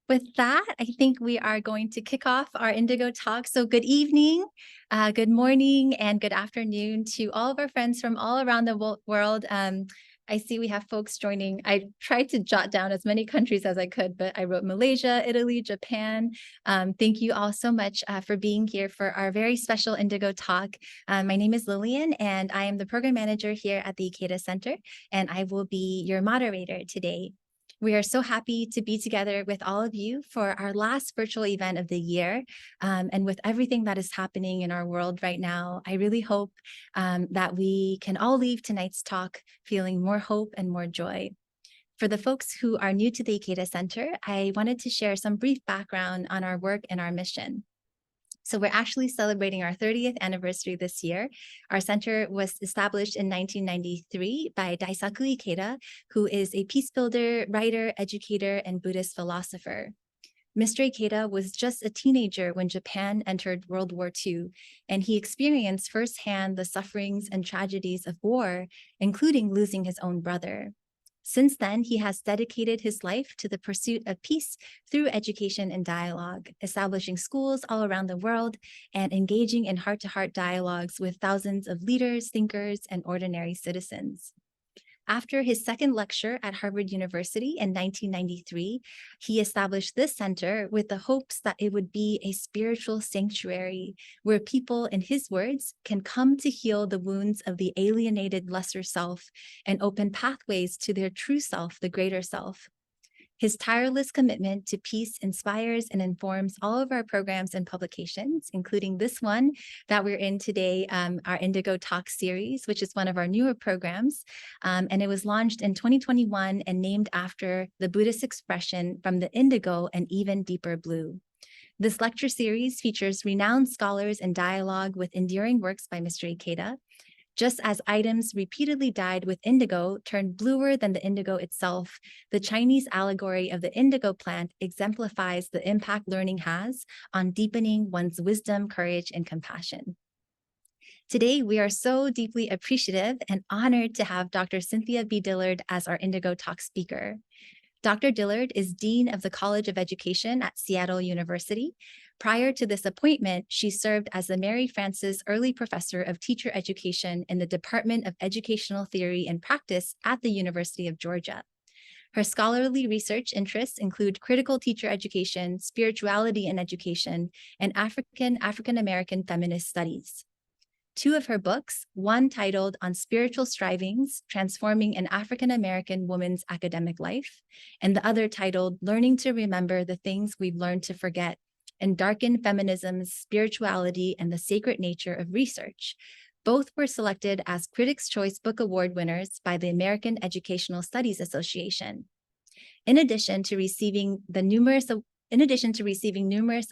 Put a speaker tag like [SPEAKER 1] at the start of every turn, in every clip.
[SPEAKER 1] With that, I think we are going to kick off our Indigo Talk. So good evening, good morning, and good afternoon to all of our friends from all around the world. I see we have folks joining. I tried to jot down as many countries as I could, but I wrote Malaysia, Italy, Japan. Thank you all so much for being here for our very special Indigo Talk. My name is Lillian, and I am the program manager here at the Ikeda Center, and I will be your moderator today. We are so happy to be together with all of you for our last virtual event of the year. And with everything that is happening in our world right now, I really hope that we can all leave tonight's talk feeling more hope and more joy. For the folks who are new to the Ikeda Center, I wanted to share some brief background on our work and our mission. So we're actually celebrating our 30th anniversary this year. Our center was established in 1993 by Daisaku Ikeda, who is a peace builder, writer, educator, and Buddhist philosopher. Mr. Ikeda was just a teenager when Japan entered World War II, and he experienced firsthand the sufferings and tragedies of war, including losing his own brother. Since then, he has dedicated his life to the pursuit of peace through education and dialogue, establishing schools all around the world and engaging in heart-to-heart dialogues with thousands of leaders, thinkers, and ordinary citizens. After his second lecture at Harvard University in 1993, he established this center with the hopes that it would be a spiritual sanctuary where people, in his words, can come to heal the wounds of the alienated lesser self and open pathways to their true self, the greater self. His tireless commitment to peace inspires and informs all of our programs and publications, including this one that we're in today, our Indigo Talk series, which is one of our newer programs. And it was launched in 2021 and named after the Buddhist expression from the indigo and even deeper blue. This lecture series features renowned scholars and dialogue with enduring works by Mr. Ikeda. Just as items repeatedly dyed with indigo turned bluer than the indigo itself, the Chinese allegory of the indigo plant exemplifies the impact learning has on deepening one's wisdom, courage, and compassion. Today, we are so deeply appreciative and honored to have Dr. Cynthia B. Dillard as our Indigo Talk speaker. Dr. Dillard is Dean of the College of Education at Seattle University. Prior to this appointment, she served as the Mary Frances Early Professor of Teacher Education in the Department of Educational Theory and Practice at the University of Georgia. Her scholarly research interests include critical teacher education, spirituality in education, and African-American feminist studies. Two of her books, one titled On Spiritual Strivings, Transforming an African-American Woman's Academic Life, and the other titled Learning to Remember the Things We've Learned to Forget, and Darken Feminism's Spirituality and the Sacred Nature of Research. Both were selected as Critics' Choice Book Award winners by the American Educational Studies Association. In addition to receiving numerous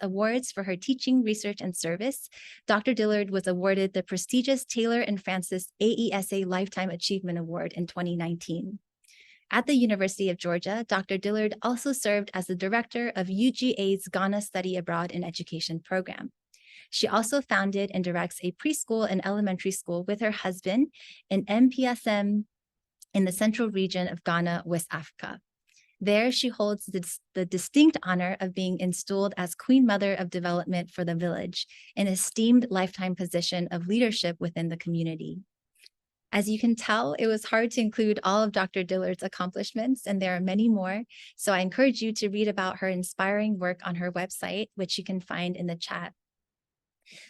[SPEAKER 1] awards for her teaching, research, and service, Dr. Dillard was awarded the prestigious Taylor and Francis AESA Lifetime Achievement Award in 2019. At the University of Georgia, Dr. Dillard also served as the director of UGA's Ghana Study Abroad in Education program. She also founded and directs a preschool and elementary school with her husband in MPSM in the central region of Ghana, West Africa. There, she holds the distinct honor of being installed as Queen Mother of Development for the village, an esteemed lifetime position of leadership within the community. As you can tell, it was hard to include all of Dr. Dillard's accomplishments, and there are many more. So I encourage you to read about her inspiring work on her website, which you can find in the chat.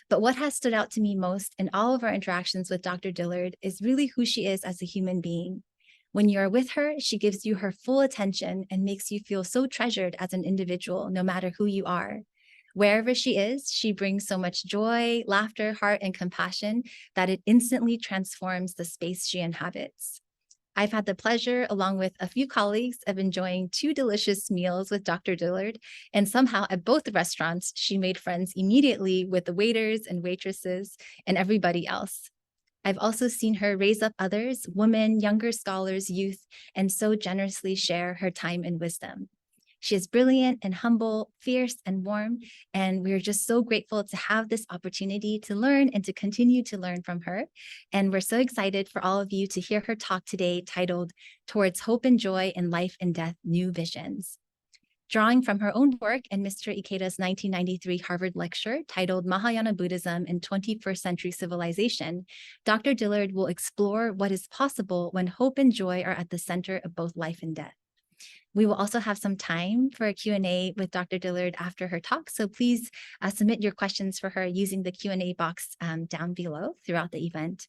[SPEAKER 1] But what has stood out to me most in all of our interactions with Dr. Dillard is really who she is as a human being. When you are with her, she gives you her full attention and makes you feel so treasured as an individual, no matter who you are. Wherever she is, she brings so much joy, laughter, heart, and compassion that it instantly transforms the space she inhabits. I've had the pleasure, along with a few colleagues, of enjoying 2 delicious meals with Dr. Dillard, and somehow at both restaurants, she made friends immediately with the waiters and waitresses and everybody else. I've also seen her raise up others, women, younger scholars, youth, and so generously share her time and wisdom. She is brilliant and humble, fierce and warm, and we're just so grateful to have this opportunity to learn and to continue to learn from her. And we're so excited for all of you to hear her talk today titled Towards Hope and Joy in Life and Death, New Visions. Drawing from her own work and Mr. Ikeda's 1993 Harvard lecture titled Mahayana Buddhism in 21st Century Civilization, Dr. Dillard will explore what is possible when hope and joy are at the center of both life and death. We will also have some time for a Q&A with Dr. Dillard after her talk, so please submit your questions for her using the Q&A box down below throughout the event.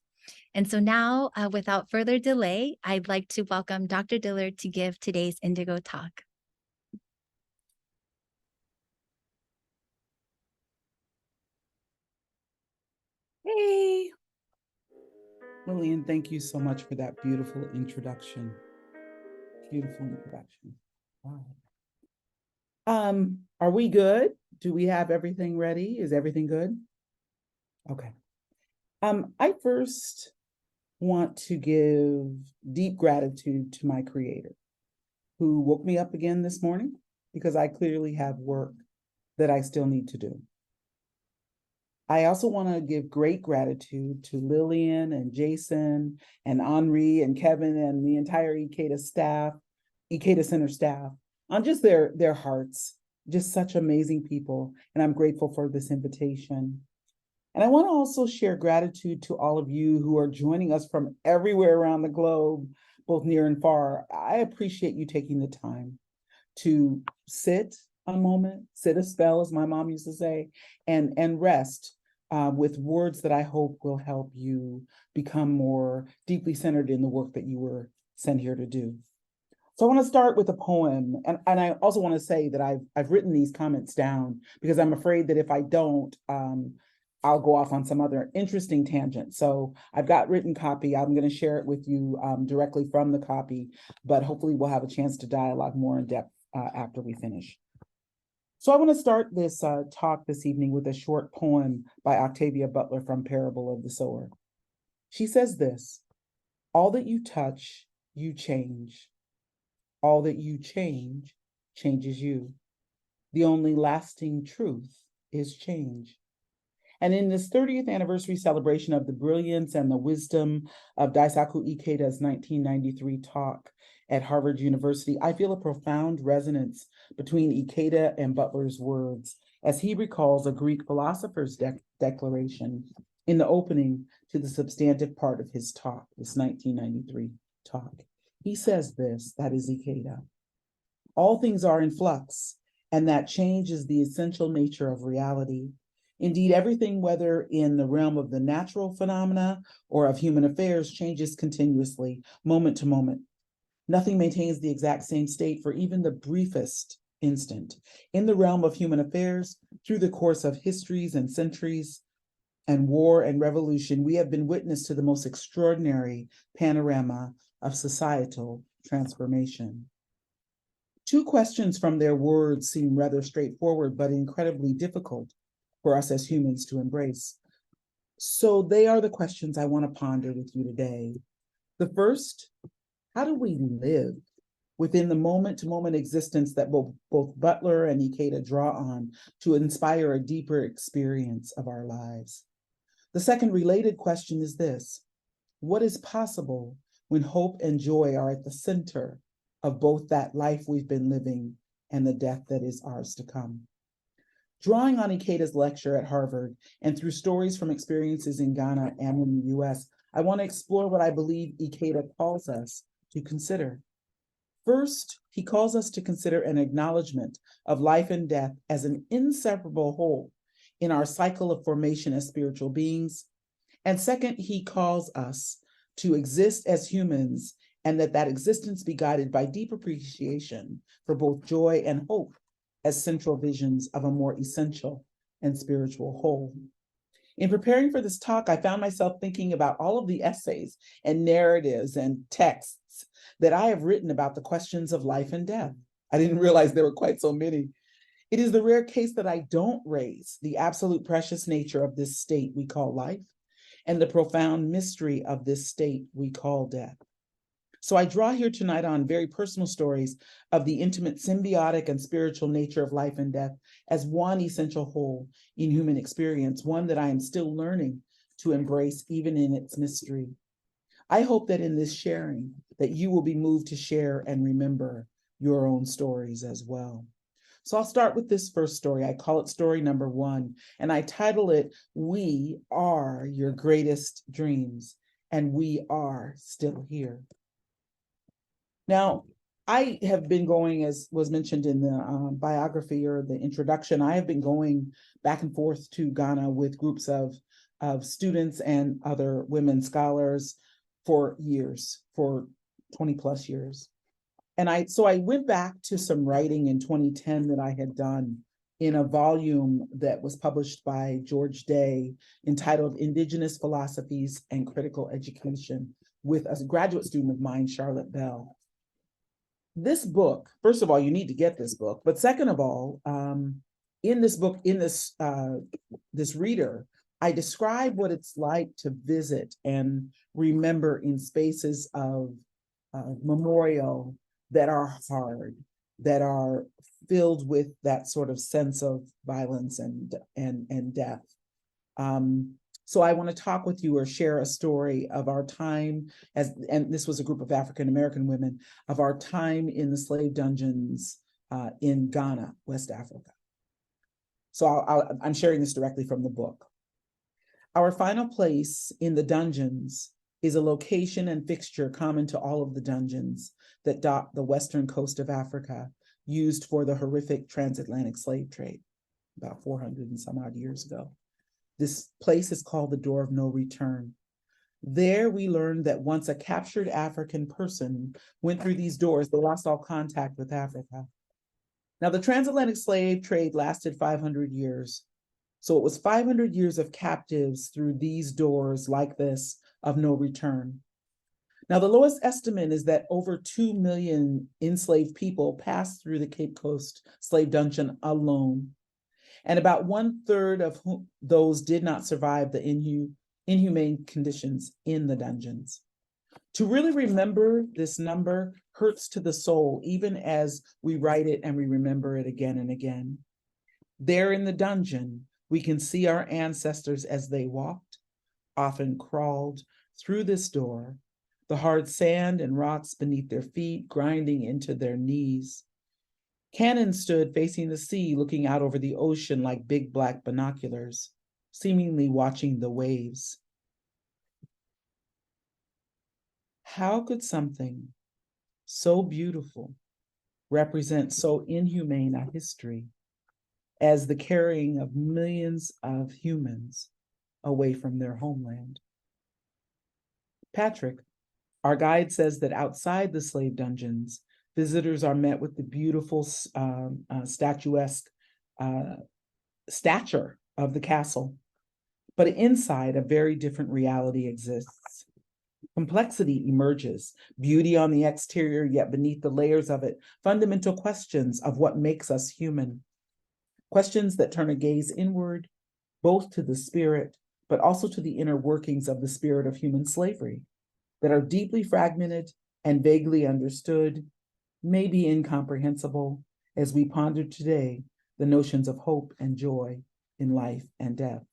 [SPEAKER 1] And so now, without further delay, I'd like to welcome Dr. Dillard to give today's Indigo talk.
[SPEAKER 2] Hey. Lillian, thank you so much for that beautiful introduction. Beautiful introduction. Wow. Are we good? Do we have everything ready? Is everything good? Okay. I first want to give deep gratitude to my creator who woke me up again this morning because I clearly have work that I still need to do. I also want to give great gratitude to Lillian and Jason and Henri and Kevin and the entire Ikeda staff, Ikeda Center staff, on just their hearts, just such amazing people. And I'm grateful for this invitation. And I want to also share gratitude to all of you who are joining us from everywhere around the globe, both near and far. I appreciate you taking the time to sit a moment, sit a spell, as my mom used to say, and rest with words that I hope will help you become more deeply centered in the work that you were sent here to do. So I want to start with a poem, and I also want to say that I've written these comments down because I'm afraid that if I don't, I'll go off on some other interesting tangent. So I've got written copy. I'm going to share it with you directly from the copy, but hopefully we'll have a chance to dialogue more in depth after we finish. So I want to start this talk this evening with a short poem by Octavia Butler from Parable of the Sower. She says this: all that you touch, you change. All that you change, changes you. The only lasting truth is change. And in this 30th anniversary celebration of the brilliance and the wisdom of Daisaku Ikeda's 1993 talk at Harvard University, I feel a profound resonance between Ikeda and Butler's words as he recalls a Greek philosopher's declaration in the opening to the substantive part of his talk, this 1993 talk. He says this, that is Ikeda: all things are in flux, and that change is the essential nature of reality. Indeed, everything, whether in the realm of the natural phenomena or of human affairs, changes continuously, moment to moment. Nothing maintains the exact same state for even the briefest instant. In the realm of human affairs, through the course of histories and centuries and war and revolution, we have been witness to the most extraordinary panorama of societal transformation. Two questions from their words seem rather straightforward, but incredibly difficult for us as humans to embrace. So they are the questions I want to ponder with you today. The first: how do we live within the moment-to-moment existence that both Butler and Ikeda draw on to inspire a deeper experience of our lives? The second related question is this: what is possible when hope and joy are at the center of both that life we've been living and the death that is ours to come? Drawing on Ikeda's lecture at Harvard and through stories from experiences in Ghana and in the US, I want to explore what I believe Ikeda calls us to consider. First, he calls us to consider an acknowledgement of life and death as an inseparable whole in our cycle of formation as spiritual beings. And second, he calls us to exist as humans, and that existence be guided by deep appreciation for both joy and hope as central visions of a more essential and spiritual whole. In preparing for this talk, I found myself thinking about all of the essays and narratives and texts that I have written about the questions of life and death. I didn't realize there were quite so many. It is the rare case that I don't raise the absolute precious nature of this state we call life and the profound mystery of this state we call death. So I draw here tonight on very personal stories of the intimate symbiotic and spiritual nature of life and death as one essential whole in human experience, one that I am still learning to embrace even in its mystery. I hope that in this sharing that you will be moved to share and remember your own stories as well. So I'll start with this first story. I call it story number 1, and I title it, "We Are Your Greatest Dreams, and We Are Still Here." Now, I have been going, as was mentioned in the biography or the introduction, I have been going back and forth to Ghana with groups of students and other women scholars for years, for 20 plus years. And I went back to some writing in 2010 that I had done in a volume that was published by George Day entitled Indigenous Philosophies and Critical Education with a graduate student of mine, Charlotte Bell. This book, first of all, you need to get this book, but second of all, in this book, in this reader, I describe what it's like to visit and remember in spaces of memorial that are hard, that are filled with that sort of sense of violence and death. So I want to talk with you or share a story of our time and this was a group of African-American women, of our time in the slave dungeons in Ghana, West Africa. So I'm sharing this directly from the book. Our final place in the dungeons is a location and fixture common to all of the dungeons that dot the western coast of Africa, used for the horrific transatlantic slave trade about 400 and some odd years ago. This place is called the Door of No Return. There we learned that once a captured African person went through these doors, they lost all contact with Africa. Now, the transatlantic slave trade lasted 500 years. So it was 500 years of captives through these doors like this of no return. Now, the lowest estimate is that over 2 million enslaved people passed through the Cape Coast slave dungeon alone. And about 1/3 of those did not survive the inhumane conditions in the dungeons. To really remember this number hurts to the soul, even as we write it and we remember it again and again. There in the dungeon, we can see our ancestors as they walked, often crawled through this door, the hard sand and rocks beneath their feet grinding into their knees. Cannon stood facing the sea, looking out over the ocean like big black binoculars, seemingly watching the waves. How could something so beautiful represent so inhumane a history as the carrying of millions of humans away from their homeland? Patrick, our guide, says that outside the slave dungeons, visitors are met with the beautiful statuesque stature of the castle. But inside, a very different reality exists. Complexity emerges, beauty on the exterior, yet beneath the layers of it, fundamental questions of what makes us human. Questions that turn a gaze inward, both to the spirit, but also to the inner workings of the spirit of human slavery, that are deeply fragmented and vaguely understood, maybe incomprehensible, as we ponder today the notions of hope and joy in life and death.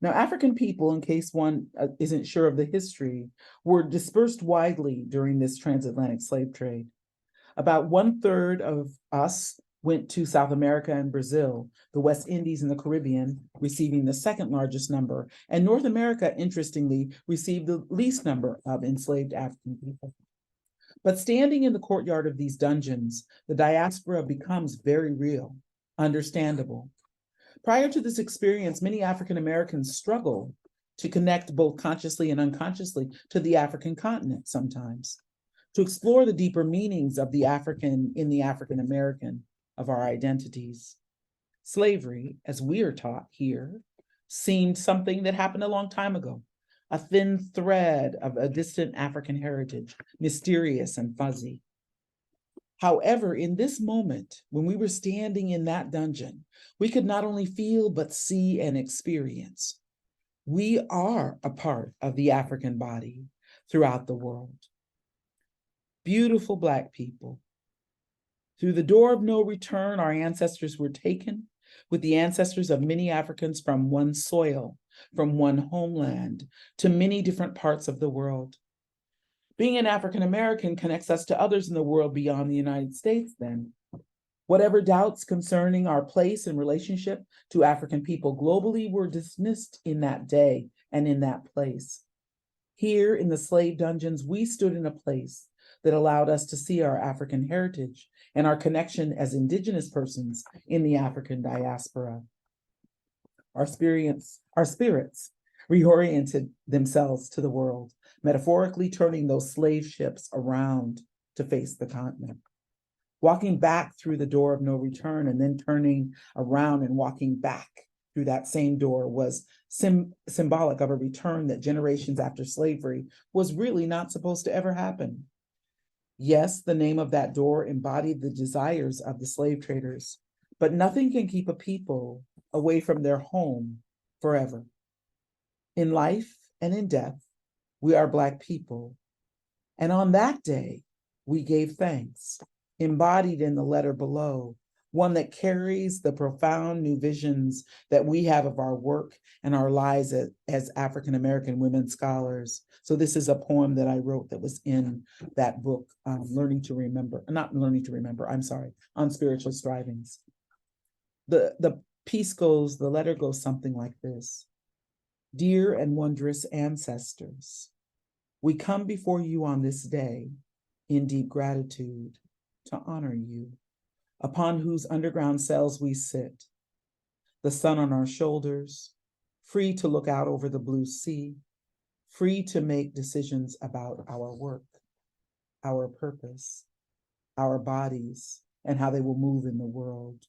[SPEAKER 2] Now, African people, in case one isn't sure of the history, were dispersed widely during this transatlantic slave trade. About 1/3 of us went to South America and Brazil, the West Indies and the Caribbean receiving the second largest number, and North America, interestingly, received the least number of enslaved African people. But standing in the courtyard of these dungeons, the diaspora becomes very real, understandable. Prior to this experience, many African Americans struggle to connect both consciously and unconsciously to the African continent sometimes, to explore the deeper meanings of the African in the African American of our identities. Slavery, as we are taught here, seemed something that happened a long time ago, a thin thread of a distant African heritage, mysterious and fuzzy. However, in this moment, when we were standing in that dungeon, we could not only feel, but see and experience. We are a part of the African body throughout the world. Beautiful Black people. Through the door of no return, our ancestors were taken with the ancestors of many Africans from one soil, from one homeland, to many different parts of the world. Being an African American connects us to others in the world beyond the United States then. Whatever doubts concerning our place and relationship to African people globally were dismissed in that day and in that place. Here in the slave dungeons, we stood in a place that allowed us to see our African heritage and our connection as Indigenous persons in the African diaspora. Our spirits reoriented themselves to the world, metaphorically turning those slave ships around to face the continent. Walking back through the door of no return and then turning around and walking back through that same door was symbolic of a return that generations after slavery was really not supposed to ever happen. Yes, the name of that door embodied the desires of the slave traders, but nothing can keep a people away from their home forever. In life and in death, we are Black people. And on that day, we gave thanks, embodied in the letter below, one that carries the profound new visions that we have of our work and our lives as African-American women scholars. So this is a poem that I wrote that was in that book, on Spiritual Strivings. The letter goes something like this. Dear and wondrous ancestors, we come before you on this day in deep gratitude to honor you, upon whose underground cells we sit, the sun on our shoulders, free to look out over the blue sea, free to make decisions about our work, our purpose, our bodies, and how they will move in the world.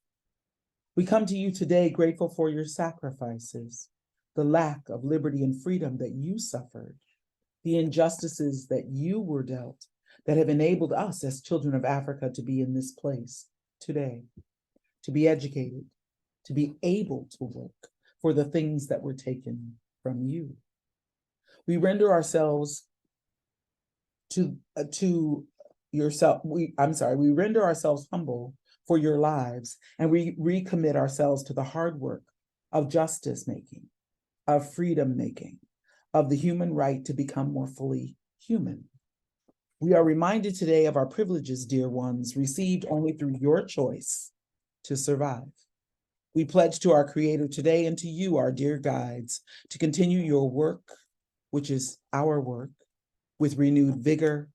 [SPEAKER 2] We come to you today grateful for your sacrifices, the lack of liberty and freedom that you suffered, the injustices that you were dealt, that have enabled us as children of Africa to be in this place today, to be educated, to be able to work for the things that were taken from you. We render ourselves we render ourselves humble for your lives, and we recommit ourselves to the hard work of justice making, of freedom making, of the human right to become more fully human. We are reminded today of our privileges, dear ones, received only through your choice to survive. We pledge to our Creator today and to you, our dear guides, to continue your work, which is our work, with renewed vigor,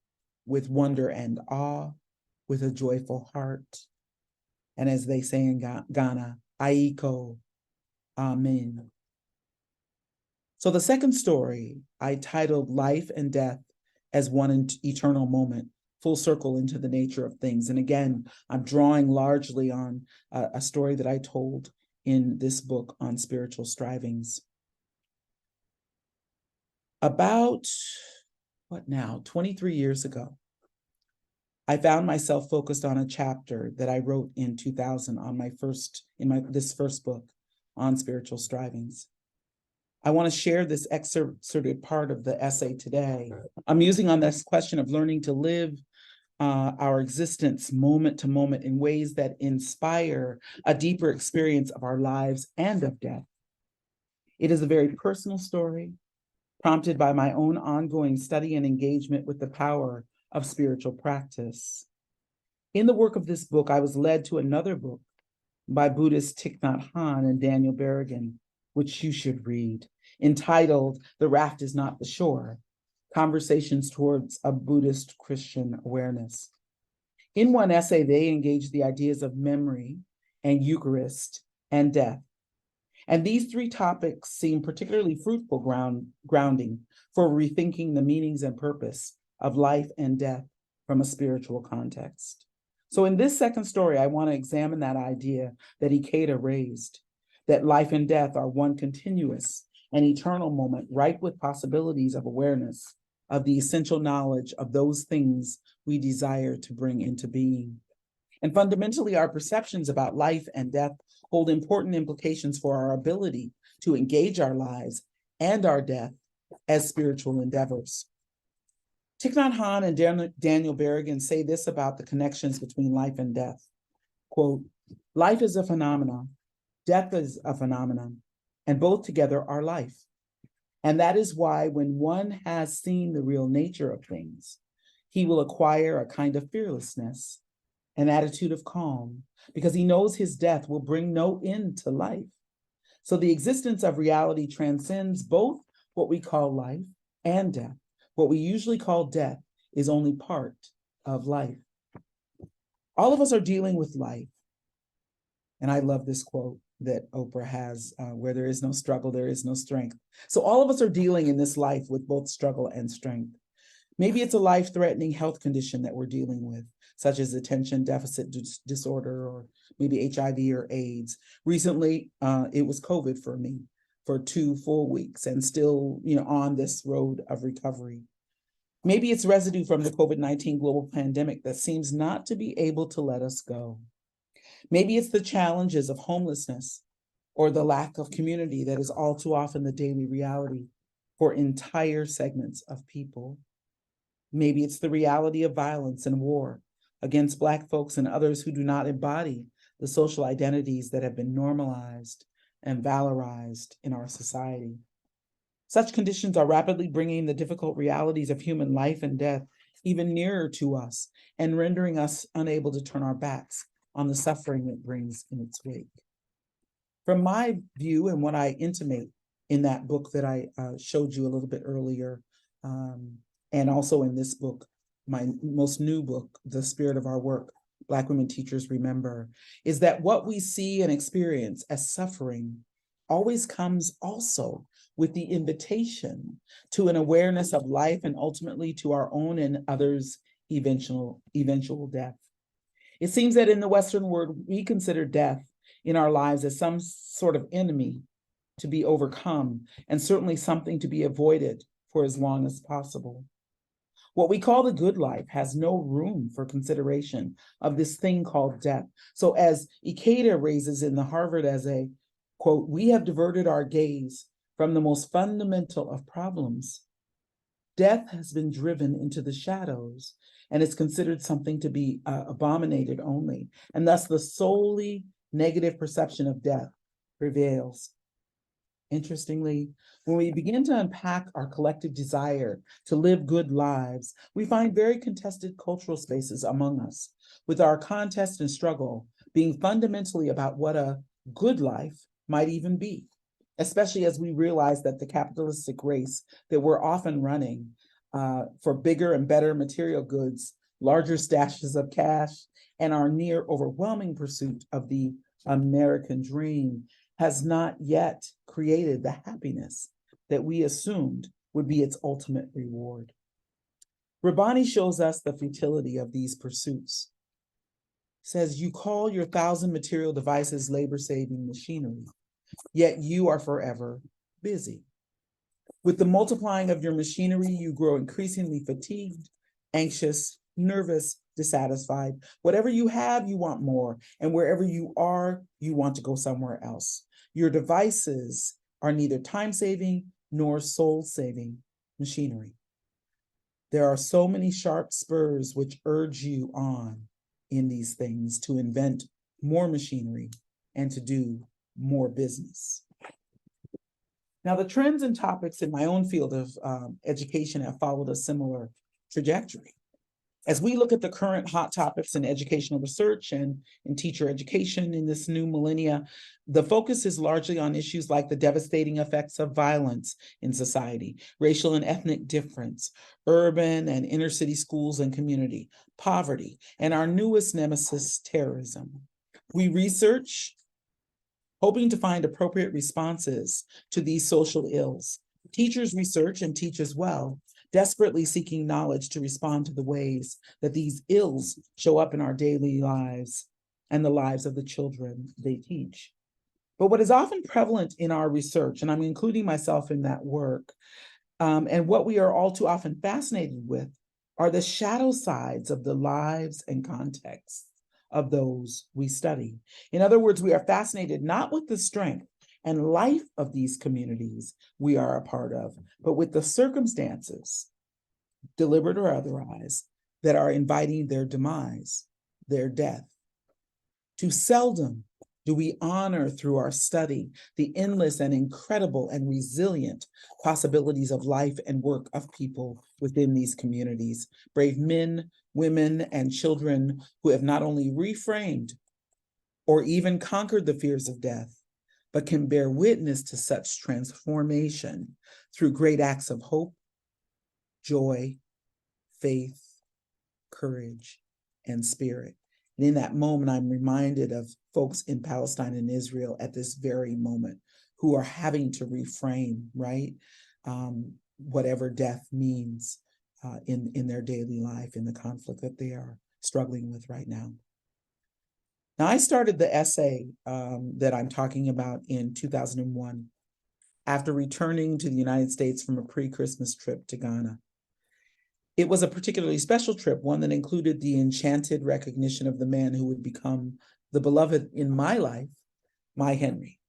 [SPEAKER 2] with wonder and awe, with a joyful heart. And as they say in Ghana, Aiko, Amen. So the second story I titled Life and Death as One Eternal Moment, full circle into the nature of things. And again, I'm drawing largely on a story that I told in this book on spiritual strivings. About, 23 years ago, I found myself focused on a chapter that I wrote in 2000 on this first book on spiritual strivings. I want to share this excerpted part of the essay today. I'm using on this question of learning to live our existence moment to moment in ways that inspire a deeper experience of our lives and of death. It is a very personal story, prompted by my own ongoing study and engagement with the power of spiritual practice. In the work of this book, I was led to another book by Buddhist Thich Nhat Hanh and Daniel Berrigan, which you should read, entitled The Raft is Not the Shore, Conversations Towards a Buddhist Christian Awareness. In one essay, they engage the ideas of memory and Eucharist and death. And these three topics seem particularly fruitful grounding for rethinking the meanings and purpose of life and death from a spiritual context. So in this second story, I want to examine that idea that Ikeda raised, that life and death are one continuous and eternal moment, ripe with possibilities of awareness of the essential knowledge of those things we desire to bring into being. And fundamentally, our perceptions about life and death hold important implications for our ability to engage our lives and our death as spiritual endeavors. Thich Nhat Hanh and Daniel Berrigan say this about the connections between life and death. Quote, life is a phenomenon, death is a phenomenon, and both together are life. And that is why when one has seen the real nature of things, he will acquire a kind of fearlessness an attitude of calm, because he knows his death will bring no end to life. So the existence of reality transcends both what we call life and death. What we usually call death is only part of life. All of us are dealing with life. And I love this quote that Oprah has, where there is no struggle, there is no strength. So all of us are dealing in this life with both struggle and strength. Maybe it's a life-threatening health condition that we're dealing with, such as attention deficit disorder, or maybe HIV or AIDS. Recently, it was COVID for me for 2 full weeks, and still, on this road of recovery. Maybe it's residue from the COVID-19 global pandemic that seems not to be able to let us go. Maybe it's the challenges of homelessness or the lack of community that is all too often the daily reality for entire segments of people. Maybe it's the reality of violence and war against Black folks and others who do not embody the social identities that have been normalized and valorized in our society. Such conditions are rapidly bringing the difficult realities of human life and death even nearer to us and rendering us unable to turn our backs on the suffering it brings in its wake. From my view and what I intimate in that book that I showed you a little bit earlier, and also in this book, my most new book, The Spirit of Our Work, Black Women Teachers Remember, is that what we see and experience as suffering always comes also with the invitation to an awareness of life and ultimately to our own and others' eventual death. It seems that in the Western world, we consider death in our lives as some sort of enemy to be overcome, and certainly something to be avoided for as long as possible. What we call the good life has no room for consideration of this thing called death. So as Ikeda raises in the Harvard as a, quote, we have diverted our gaze from the most fundamental of problems. Death has been driven into the shadows and is considered something to be abominated only. And thus the solely negative perception of death prevails. Interestingly, when we begin to unpack our collective desire to live good lives, we find very contested cultural spaces among us, with our contest and struggle being fundamentally about what a good life might even be, especially as we realize that the capitalistic race that we're often running for bigger and better material goods, larger stashes of cash, and our near overwhelming pursuit of the American dream has not yet created the happiness that we assumed would be its ultimate reward. Rabbani shows us the futility of these pursuits. Says, you call your 1,000 material devices labor-saving machinery, yet you are forever busy. With the multiplying of your machinery, you grow increasingly fatigued, anxious, nervous, dissatisfied. Whatever you have, you want more. And wherever you are, you want to go somewhere else. Your devices are neither time-saving nor soul-saving machinery. There are so many sharp spurs which urge you on in these things to invent more machinery and to do more business. Now, the trends and topics in my own field of education have followed a similar trajectory. As we look at the current hot topics in educational research and in teacher education in this new millennia, the focus is largely on issues like the devastating effects of violence in society, racial and ethnic difference, urban and inner city schools and community, poverty, and our newest nemesis, terrorism. We research, hoping to find appropriate responses to these social ills. Teachers research and teach as well, desperately seeking knowledge to respond to the ways that these ills show up in our daily lives and the lives of the children they teach. But what is often prevalent in our research, and I'm including myself in that work, and what we are all too often fascinated with, are the shadow sides of the lives and contexts of those we study. In other words, we are fascinated not with the strength and life of these communities we are a part of, but with the circumstances, deliberate or otherwise, that are inviting their demise, their death. Too seldom do we honor through our study the endless and incredible and resilient possibilities of life and work of people within these communities, brave men, women, and children who have not only reframed or even conquered the fears of death, but can bear witness to such transformation through great acts of hope, joy, faith, courage, and spirit. And in that moment, I'm reminded of folks in Palestine and Israel at this very moment who are having to reframe, right? Whatever death means in their daily life, in the conflict that they are struggling with right now. Now, I started the essay that I'm talking about in 2001 after returning to the United States from a pre-Christmas trip to Ghana. It was a particularly special trip, one that included the enchanted recognition of the man who would become the beloved in my life, my Henry.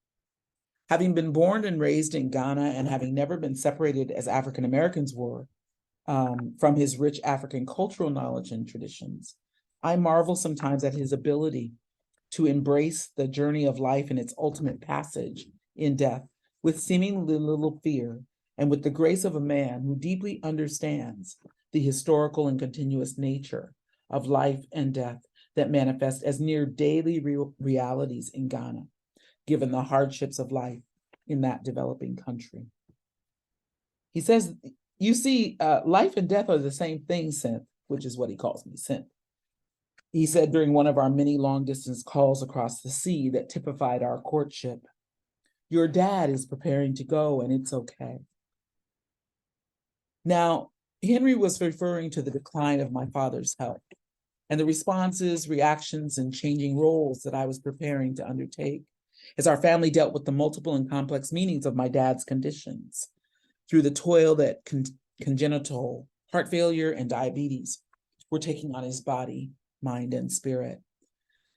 [SPEAKER 2] Having been born and raised in Ghana and having never been separated as African Americans were from his rich African cultural knowledge and traditions, I marvel sometimes at his ability to embrace the journey of life and its ultimate passage in death with seemingly little fear and with the grace of a man who deeply understands the historical and continuous nature of life and death that manifest as near daily realities in Ghana, given the hardships of life in that developing country. He says, you see, life and death are the same thing, Cynth, which is what he calls me, Cynth. He said during one of our many long-distance calls across the sea that typified our courtship, your dad is preparing to go and it's okay. Now, Henry was referring to the decline of my father's health and the responses, reactions, and changing roles that I was preparing to undertake as our family dealt with the multiple and complex meanings of my dad's conditions through the toil that congenital heart failure and diabetes were taking on his body, mind, and spirit.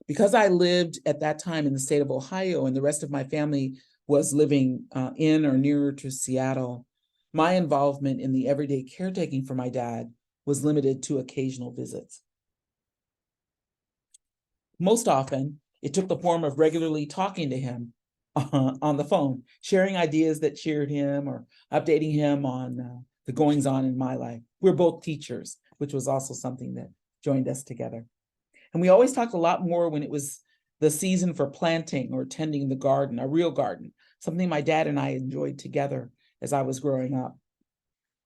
[SPEAKER 2] Because I lived at that time in the state of Ohio and the rest of my family was living in or nearer to Seattle, my involvement in the everyday caretaking for my dad was limited to occasional visits. Most often, it took the form of regularly talking to him on the phone, sharing ideas that cheered him or updating him on the goings on in my life. We're both teachers, which was also something that joined us together. And we always talked a lot more when it was the season for planting or tending the garden, a real garden, something my dad and I enjoyed together as I was growing up.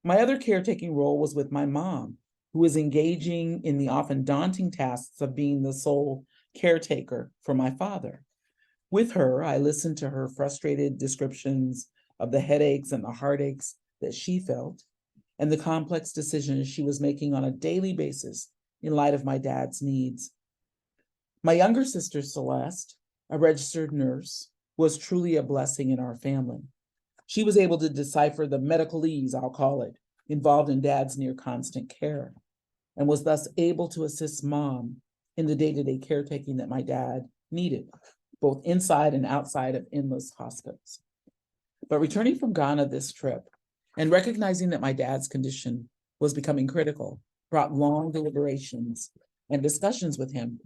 [SPEAKER 2] My other caretaking role was with my mom, who was engaging in the often daunting tasks of being the sole caretaker for my father. With her, I listened to her frustrated descriptions of the headaches and the heartaches that she felt and the complex decisions she was making on a daily basis in light of my dad's needs. My younger sister, Celeste, a registered nurse, was truly a blessing in our family. She was able to decipher the medicalese, I'll call it, involved in dad's near constant care, and was thus able to assist mom in the day-to-day caretaking that my dad needed, both inside and outside of endless hospitals. But returning from Ghana this trip and recognizing that my dad's condition was becoming critical, brought long deliberations and discussions with him,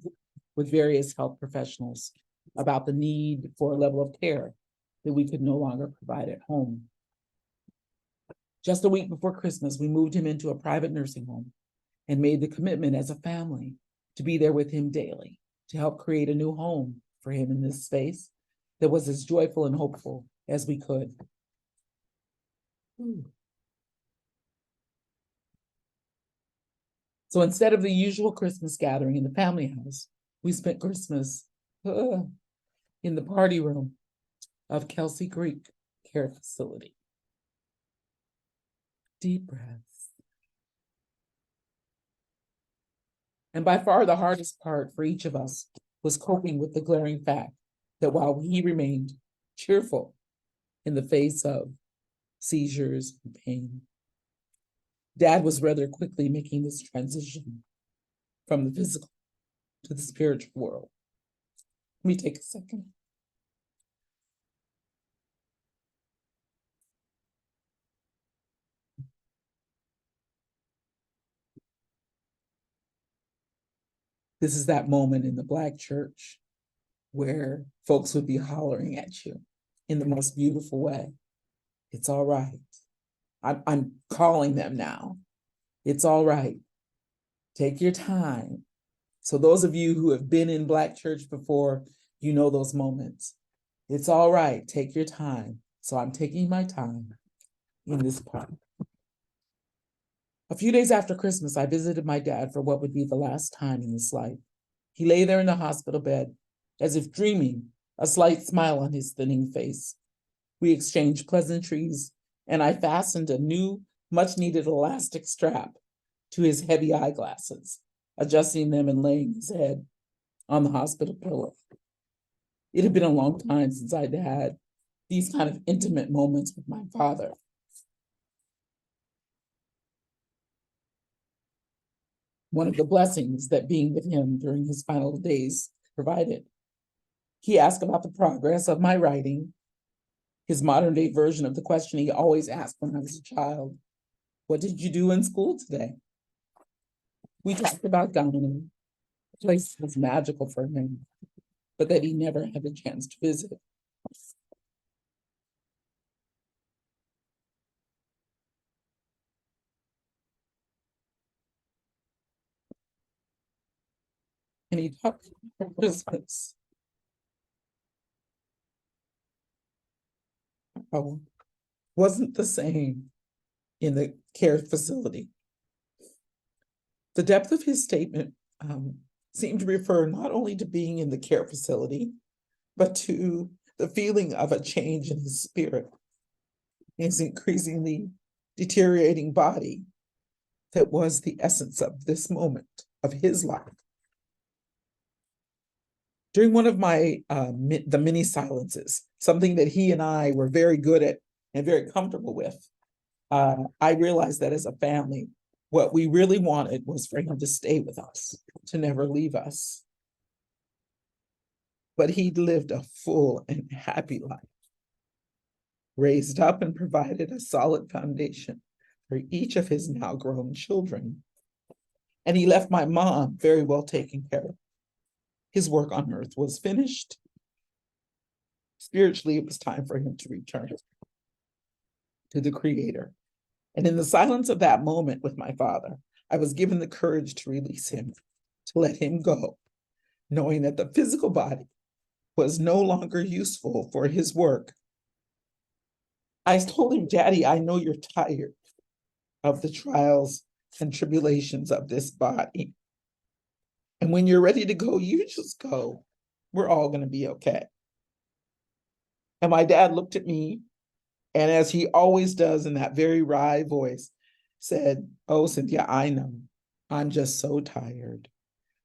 [SPEAKER 2] with various health professionals about the need for a level of care that we could no longer provide at home. Just a week before Christmas, we moved him into a private nursing home and made the commitment as a family to be there with him daily, to help create a new home for him in this space that was as joyful and hopeful as we could. So instead of the usual Christmas gathering in the family house, we spent Christmas in the party room of Kelsey Creek Care Facility. Deep breaths. And by far the hardest part for each of us was coping with the glaring fact that while he remained cheerful in the face of seizures and pain, Dad was rather quickly making this transition from the physical to the spiritual world. Let me take a second. This is that moment in the Black church where folks would be hollering at you in the most beautiful way. It's all right. I'm calling them now. It's all right Take your time. So those of you who have been in Black church before, you know those moments. It's all right, take your time. So I'm taking my time in this part. A few days after Christmas, I visited my dad for what would be the last time in his life. He lay there in the hospital bed, as if dreaming, a slight smile on his thinning face. We exchanged pleasantries, and I fastened a new, much-needed elastic strap to his heavy eyeglasses, adjusting them and laying his head on the hospital pillow. It had been a long time since I'd had these kind of intimate moments with my father. One of the blessings that being with him during his final days provided. He asked about the progress of my writing, his modern day version of the question he always asked when I was a child. What did you do in school today? We talked about Ghana. The place was magical for him, but that he never had the chance to visit. And he talked about Christmas. Oh, wasn't the same in the care facility. The depth of his statement seemed to refer not only to being in the care facility, but to the feeling of a change in his spirit, his increasingly deteriorating body that was the essence of this moment of his life. During one of my the mini silences, something that he and I were very good at and very comfortable with, I realized that as a family, what we really wanted was for him to stay with us, to never leave us. But he'd lived a full and happy life, raised up and provided a solid foundation for each of his now grown children. And he left my mom very well taken care of. His work on earth was finished. Spiritually, it was time for him to return to the Creator. And in the silence of that moment with my father, I was given the courage to release him, to let him go, knowing that the physical body was no longer useful for his work. I told him, Daddy, I know you're tired of the trials and tribulations of this body. And when you're ready to go, you just go. We're all going to be okay. And my dad looked at me, and as he always does in that very wry voice, said, oh, Cynthia, I know. I'm just so tired.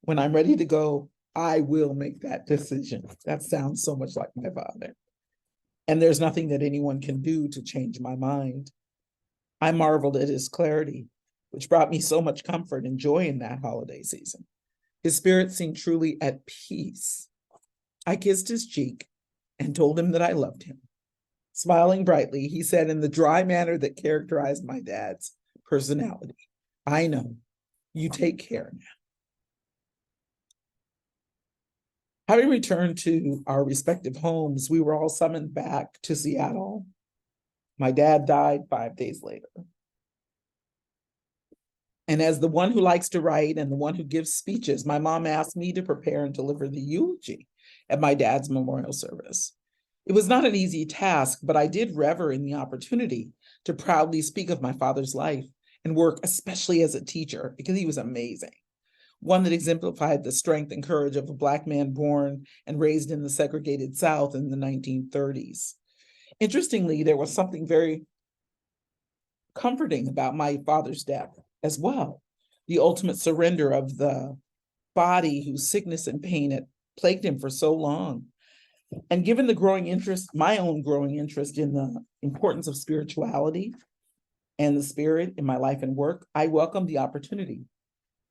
[SPEAKER 2] When I'm ready to go, I will make that decision. That sounds so much like my father. And there's nothing that anyone can do to change my mind. I marveled at his clarity, which brought me so much comfort and joy in that holiday season. His spirit seemed truly at peace. I kissed his cheek and told him that I loved him. Smiling brightly, he said in the dry manner that characterized my dad's personality, I know, you take care now. Having returned to our respective homes, we were all summoned back to Seattle. My dad died 5 days later. And as the one who likes to write and the one who gives speeches, my mom asked me to prepare and deliver the eulogy at my dad's memorial service. It was not an easy task, but I did revel in the opportunity to proudly speak of my father's life and work, especially as a teacher, because he was amazing. One that exemplified the strength and courage of a Black man born and raised in the segregated South in the 1930s. Interestingly, there was something very comforting about my father's death as well. The ultimate surrender of the body whose sickness and pain had plagued him for so long. And given the growing interest, my own growing interest in the importance of spirituality and the spirit in my life and work, I welcomed the opportunity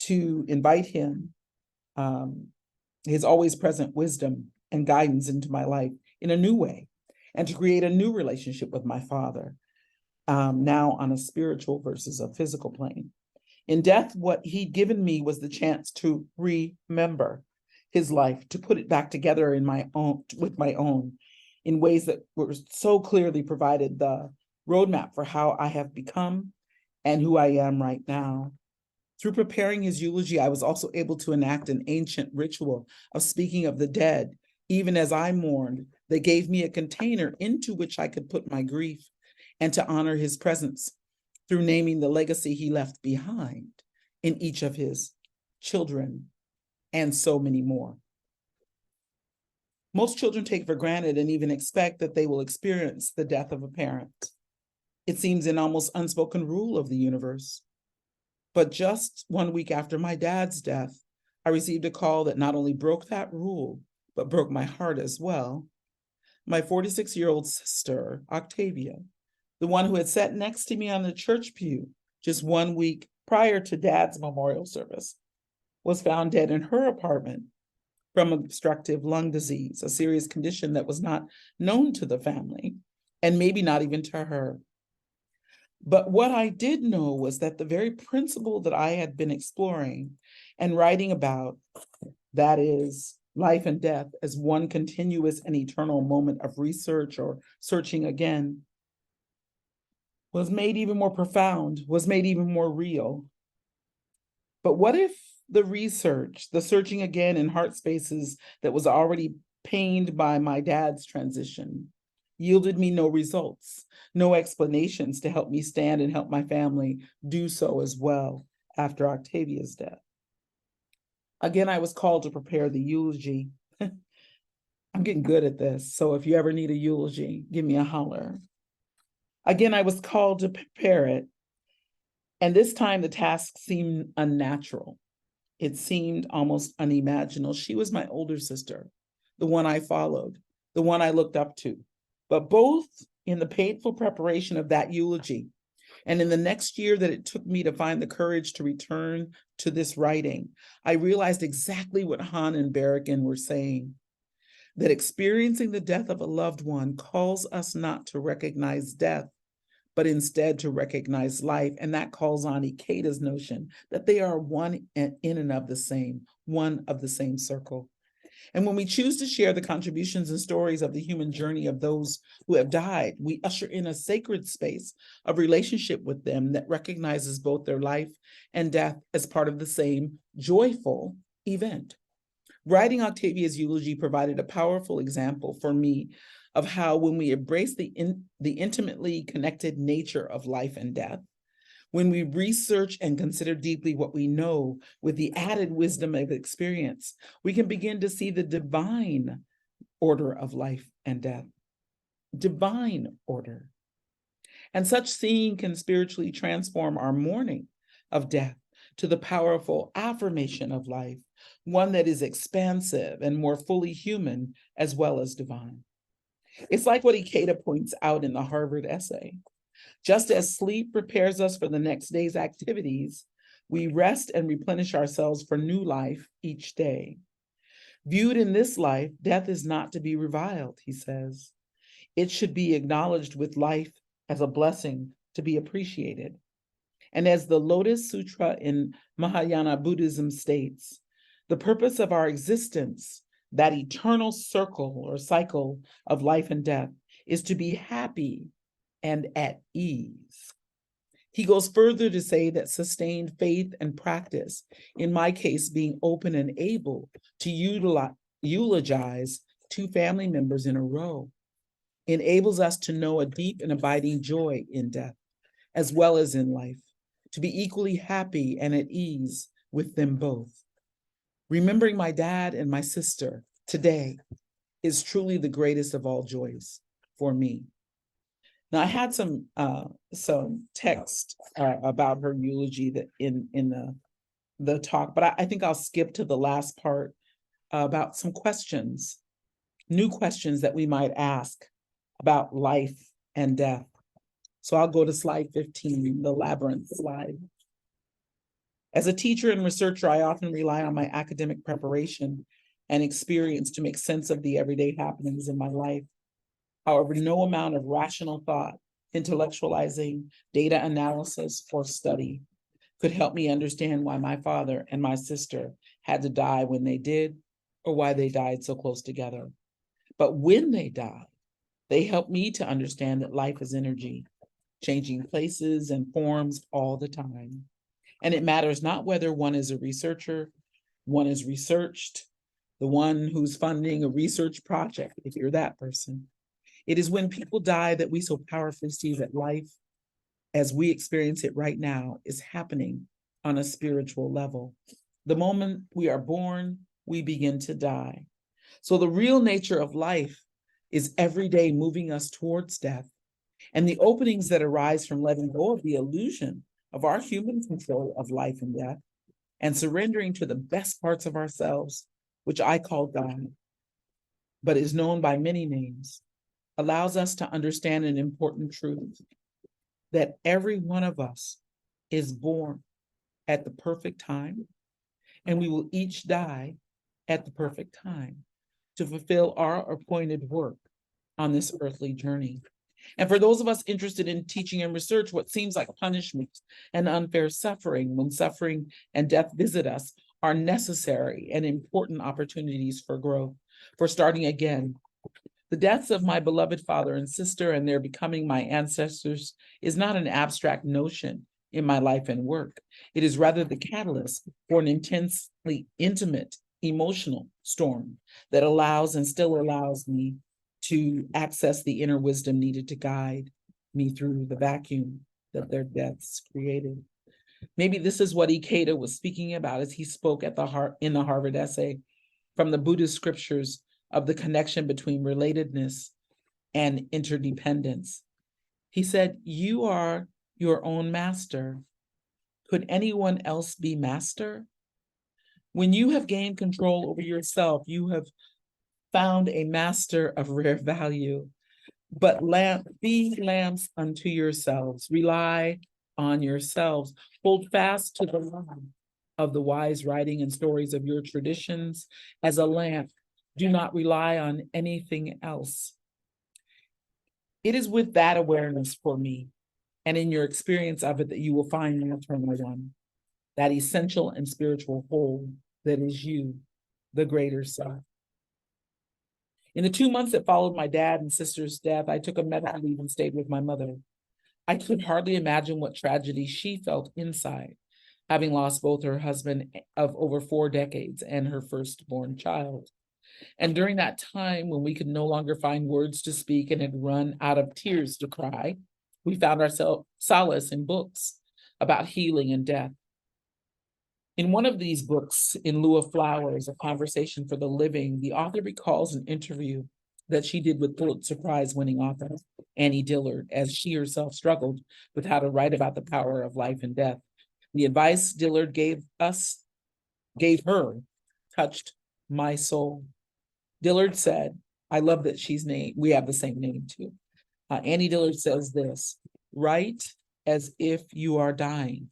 [SPEAKER 2] to invite him, his always present wisdom and guidance into my life in a new way, and to create a new relationship with my father, now on a spiritual versus a physical plane. In death, what he'd given me was the chance to remember his life, to put it back together in my own, with my own, in ways that were so clearly provided the roadmap for how I have become and who I am right now. Through preparing his eulogy, I was also able to enact an ancient ritual of speaking of the dead. Even as I mourned, they gave me a container into which I could put my grief and to honor his presence through naming the legacy he left behind in each of his children and so many more. Most children take for granted and even expect that they will experience the death of a parent. It seems an almost unspoken rule of the universe. But just 1 week after my dad's death, I received a call that not only broke that rule, but broke my heart as well. My 46-year-old sister, Octavia, the one who had sat next to me on the church pew just 1 week prior to Dad's memorial service, was found dead in her apartment from obstructive lung disease, a serious condition that was not known to the family, and maybe not even to her. But what I did know was that the very principle that I had been exploring and writing about, that is, life and death as one continuous and eternal moment of research or searching again, was made even more profound, was made even more real. But what if the research, the searching again in heart spaces that was already pained by my dad's transition, yielded me no results, no explanations to help me stand and help my family do so as well after Octavia's death? Again, I was called to prepare the eulogy. I'm getting good at this, so if you ever need a eulogy, give me a holler. Again, I was called to prepare it, and this time the task seemed unnatural. It seemed almost unimaginable. She was my older sister, the one I followed, the one I looked up to. But both in the painful preparation of that eulogy and in the next year that it took me to find the courage to return to this writing, I realized exactly what Han and Barakin were saying, that experiencing the death of a loved one calls us not to recognize death, but instead to recognize life. And that calls on Ikeda's notion that they are one in and of the same, one of the same circle. And when we choose to share the contributions and stories of the human journey of those who have died, we usher in a sacred space of relationship with them that recognizes both their life and death as part of the same joyful event. Writing Octavia's eulogy provided a powerful example for me of how, when we embrace the intimately connected nature of life and death, when we research and consider deeply what we know with the added wisdom of experience, we can begin to see the divine order of life and death. Divine order. And such seeing can spiritually transform our mourning of death to the powerful affirmation of life, one that is expansive and more fully human as well as divine. It's like what Ikeda points out in the Harvard essay. Just as sleep prepares us for the next day's activities, we rest and replenish ourselves for new life each day. Viewed in this life, death is not to be reviled, he says. It should be acknowledged with life as a blessing to be appreciated. And as the Lotus Sutra in Mahayana Buddhism states, the purpose of our existence, that eternal circle or cycle of life and death, is to be happy and at ease. He goes further to say that sustained faith and practice, in my case being open and able to eulogize two family members in a row, enables us to know a deep and abiding joy in death, as well as in life, to be equally happy and at ease with them both. Remembering my dad and my sister today is truly the greatest of all joys for me. Now, I had some text about her eulogy that in the talk, but I think I'll skip to the last part about some questions, new questions that we might ask about life and death. So I'll go to slide 15, the labyrinth slide. As a teacher and researcher, I often rely on my academic preparation and experience to make sense of the everyday happenings in my life. However, no amount of rational thought, intellectualizing, data analysis, or study could help me understand why my father and my sister had to die when they did, or why they died so close together. But when they died, they helped me to understand that life is energy, changing places and forms all the time. And it matters not whether one is a researcher, one is researched, the one who's funding a research project, if you're that person. It is when people die that we so powerfully see that life, as we experience it right now, is happening on a spiritual level. The moment we are born, we begin to die. So the real nature of life is every day moving us towards death. And the openings that arise from letting go of the illusion of our human control of life and death and surrendering to the best parts of ourselves, which I call God, but is known by many names, allows us to understand an important truth, that every one of us is born at the perfect time, and we will each die at the perfect time to fulfill our appointed work on this earthly journey. And for those of us interested in teaching and research, what seems like punishment and unfair suffering when suffering and death visit us are necessary and important opportunities for growth, for starting again. The deaths of my beloved father and sister and their becoming my ancestors is not an abstract notion in my life and work. It is rather the catalyst for an intensely intimate emotional storm that allows and still allows me to access the inner wisdom needed to guide me through the vacuum that their deaths created. Maybe this is what Ikeda was speaking about as he spoke at in the Harvard essay from the Buddhist scriptures of the connection between relatedness and interdependence. He said, "You are your own master. Could anyone else be master? When you have gained control over yourself, you have found a master of rare value. But be lamps unto yourselves. Rely on yourselves. Hold fast to the line of the wise writing and stories of your traditions as a lamp. Do not rely on anything else." It is with that awareness for me and in your experience of it that you will find the eternal one, that essential and spiritual whole that is you, the greater self. In the 2 months that followed my dad and sister's death, I took a medical leave and stayed with my mother. I could hardly imagine what tragedy she felt inside, having lost both her husband of over 4 decades and her firstborn child. And during that time, when we could no longer find words to speak and had run out of tears to cry, we found ourselves solace in books about healing and death. In one of these books, In Lieu of Flowers, A Conversation for the Living, the author recalls an interview that she did with Pulitzer Prize-winning author Annie Dillard as she herself struggled with how to write about the power of life and death. The advice Dillard gave her, touched my soul. Dillard said, I love that we have the same name too. Annie Dillard says this, "Write as if you are dying,"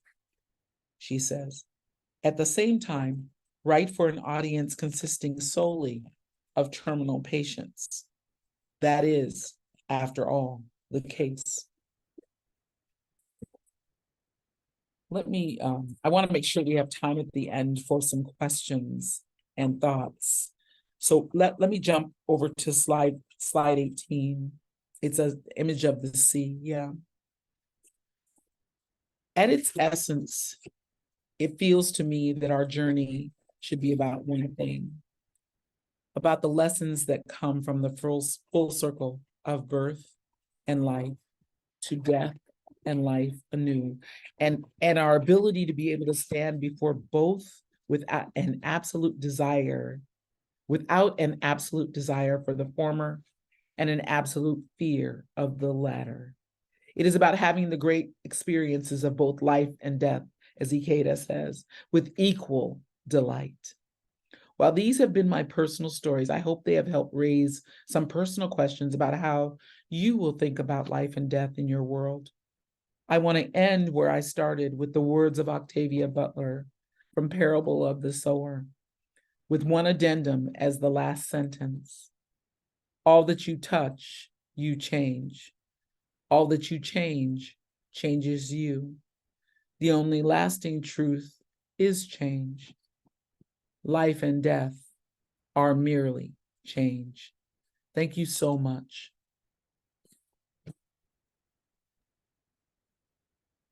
[SPEAKER 2] she says. At the same time, write for an audience consisting solely of terminal patients. That is, after all, the case. I want to make sure we have time at the end for some questions and thoughts. So let me jump over to slide 18. It's an image of the sea, yeah. At its essence, it feels to me that our journey should be about one thing, about the lessons that come from the full circle of birth and life to death and life anew, and our ability to be able to stand before both without an absolute desire for the former and an absolute fear of the latter. It is about having the great experiences of both life and death, as Ikeda says, with equal delight. While these have been my personal stories, I hope they have helped raise some personal questions about how you will think about life and death in your world. I want to end where I started with the words of Octavia Butler from Parable of the Sower, with one addendum as the last sentence. All that you touch, you change. All that you change, changes you. The only lasting truth is change. Life and death are merely change. Thank you so much.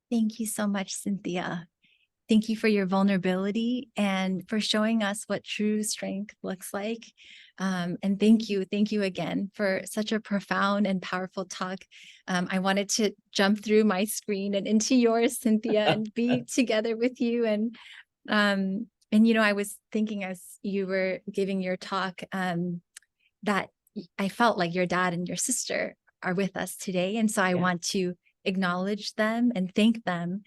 [SPEAKER 1] Thank you so much, Cynthia. Thank you for your vulnerability and for showing us what true strength looks like. And thank you again for such a profound and powerful talk. I wanted to jump through my screen and into yours, Cynthia, and be together with you. And you know, I was thinking as you were giving your talk that I felt like your dad and your sister are with us today. And so I want to acknowledge them and thank them